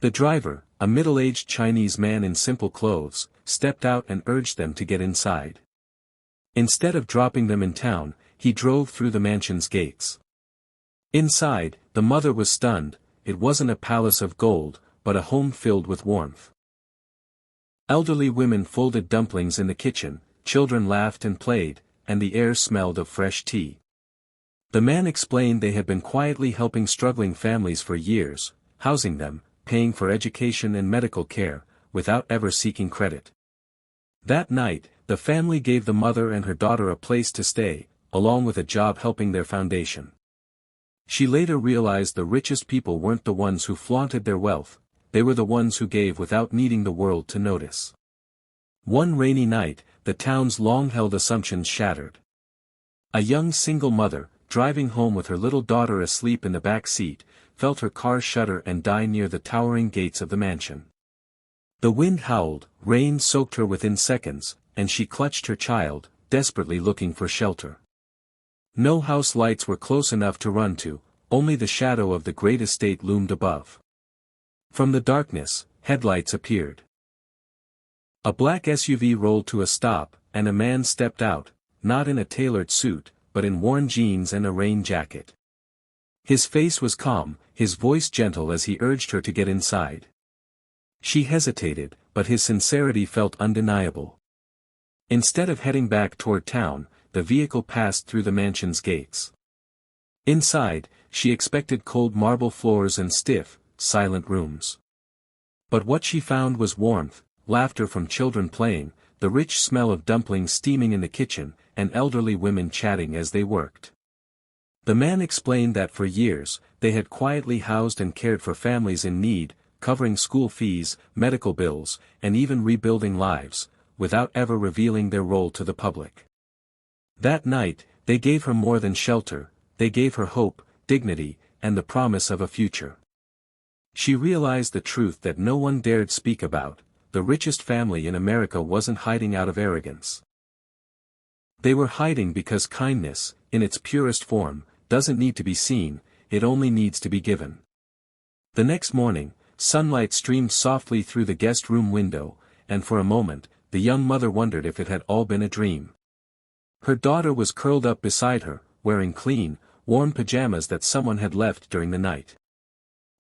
The driver, a middle-aged Chinese man in simple clothes, stepped out and urged them to get inside. Instead of dropping them in town, he drove through the mansion's gates. Inside, the mother was stunned. It wasn't a palace of gold, but a home filled with warmth. Elderly women folded dumplings in the kitchen, children laughed and played, and the air smelled of fresh tea. The man explained they had been quietly helping struggling families for years, housing them, paying for education and medical care, without ever seeking credit. That night, the family gave the mother and her daughter a place to stay, along with a job helping their foundation. She later realized the richest people weren't the ones who flaunted their wealth, they were the ones who gave without needing the world to notice. One rainy night, the town's long-held assumptions shattered. A young single mother, driving home with her little daughter asleep in the back seat, felt her car shudder and die near the towering gates of the mansion. The wind howled, rain soaked her within seconds, and she clutched her child, desperately looking for shelter. No house lights were close enough to run to, only the shadow of the great estate loomed above. From the darkness, headlights appeared. A black SUV rolled to a stop, and a man stepped out, not in a tailored suit, but in worn jeans and a rain jacket. His face was calm, his voice gentle as he urged her to get inside. She hesitated, but his sincerity felt undeniable. Instead of heading back toward town, the vehicle passed through the mansion's gates. Inside, she expected cold marble floors and stiff, silent rooms. But what she found was warmth, laughter from children playing, the rich smell of dumplings steaming in the kitchen, and elderly women chatting as they worked. The man explained that for years, they had quietly housed and cared for families in need, covering school fees, medical bills, and even rebuilding lives, without ever revealing their role to the public. That night, they gave her more than shelter, they gave her hope, dignity, and the promise of a future. She realized the truth that no one dared speak about: the richest family in America wasn't hiding out of arrogance. They were hiding because kindness, in its purest form, doesn't need to be seen, it only needs to be given. The next morning, sunlight streamed softly through the guest room window, and for a moment, the young mother wondered if it had all been a dream. Her daughter was curled up beside her, wearing clean, warm pajamas that someone had left during the night.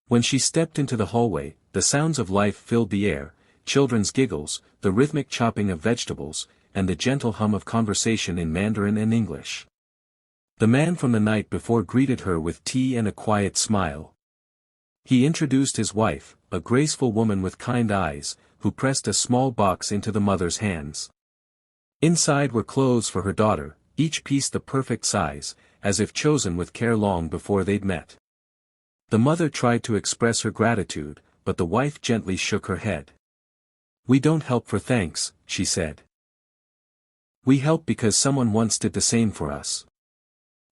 When she stepped into the hallway, the sounds of life filled the air: children's giggles, the rhythmic chopping of vegetables, and the gentle hum of conversation in Mandarin and English. The man from the night before greeted her with tea and a quiet smile. He introduced his wife, a graceful woman with kind eyes, who pressed a small box into the mother's hands. Inside were clothes for her daughter, each piece the perfect size, as if chosen with care long before they'd met. The mother tried to express her gratitude, but the wife gently shook her head. "We don't help for thanks," she said. "We help because someone once did the same for us."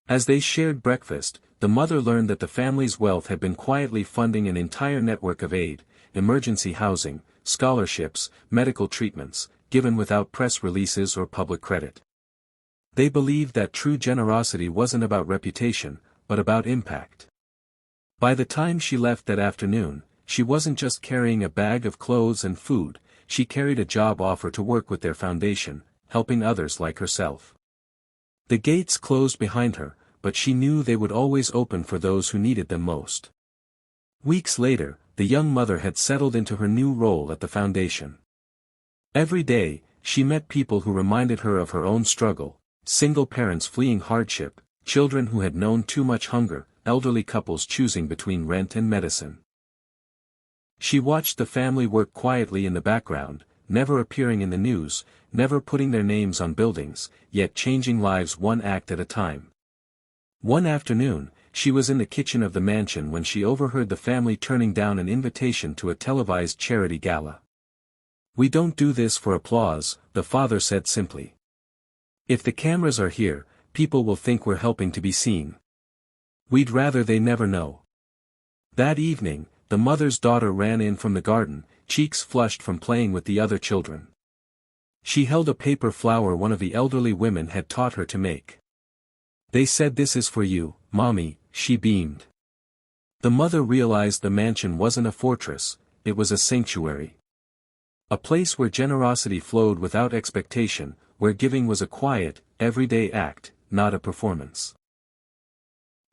As they shared breakfast, the mother learned that the family's wealth had been quietly funding an entire network of aid, emergency housing, scholarships, medical treatments, given without press releases or public credit. They believed that true generosity wasn't about reputation, but about impact. By the time she left that afternoon, she wasn't just carrying a bag of clothes and food, she carried a job offer to work with their foundation, helping others like herself. The gates closed behind her, but she knew they would always open for those who needed them most. Weeks later, the young mother had settled into her new role at the foundation. Every day, she met people who reminded her of her own struggle: single parents fleeing hardship, children who had known too much hunger, elderly couples choosing between rent and medicine. She watched the family work quietly in the background, never appearing in the news, never putting their names on buildings, yet changing lives one act at a time. One afternoon, she was in the kitchen of the mansion when she overheard the family turning down an invitation to a televised charity gala. "We don't do this for applause," the father said simply. "If the cameras are here, people will think we're helping to be seen. We'd rather they never know." That evening, the mother's daughter ran in from the garden, cheeks flushed from playing with the other children. She held a paper flower one of the elderly women had taught her to make. "They said this is for you, Mommy," she beamed. The mother realized the mansion wasn't a fortress, it was a sanctuary. A place where generosity flowed without expectation, where giving was a quiet, everyday act, not a performance.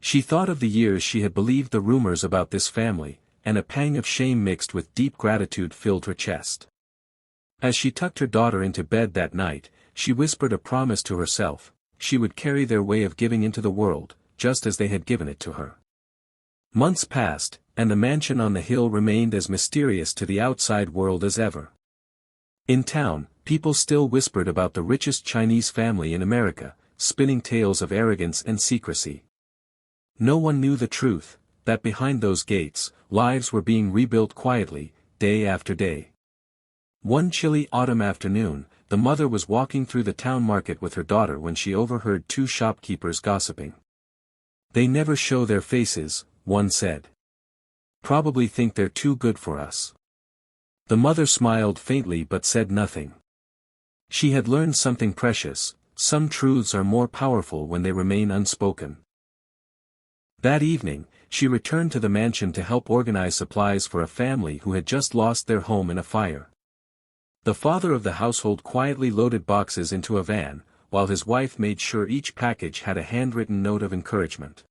She thought of the years she had believed the rumors about this family, and a pang of shame mixed with deep gratitude filled her chest. As she tucked her daughter into bed that night, she whispered a promise to herself: she would carry their way of giving into the world, just as they had given it to her. Months passed, and the mansion on the hill remained as mysterious to the outside world as ever. In town, people still whispered about the richest Chinese family in America, spinning tales of arrogance and secrecy. No one knew the truth, that behind those gates, lives were being rebuilt quietly, day after day. One chilly autumn afternoon, the mother was walking through the town market with her daughter when she overheard two shopkeepers gossiping. "They never show their faces," one said. "Probably think they're too good for us." The mother smiled faintly but said nothing. She had learned something precious: some truths are more powerful when they remain unspoken. That evening, she returned to the mansion to help organize supplies for a family who had just lost their home in a fire. The father of the household quietly loaded boxes into a van, while his wife made sure each package had a handwritten note of encouragement.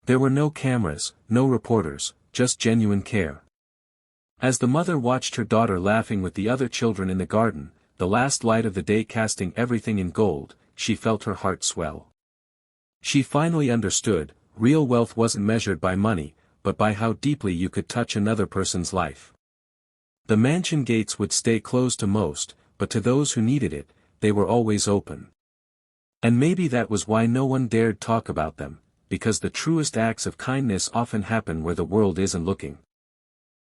There were no cameras, no reporters, just genuine care. As the mother watched her daughter laughing with the other children in the garden, the last light of the day casting everything in gold, she felt her heart swell. She finally understood: real wealth wasn't measured by money, but by how deeply you could touch another person's life. The mansion gates would stay closed to most, but to those who needed it, they were always open. And maybe that was why no one dared talk about them, because the truest acts of kindness often happen where the world isn't looking.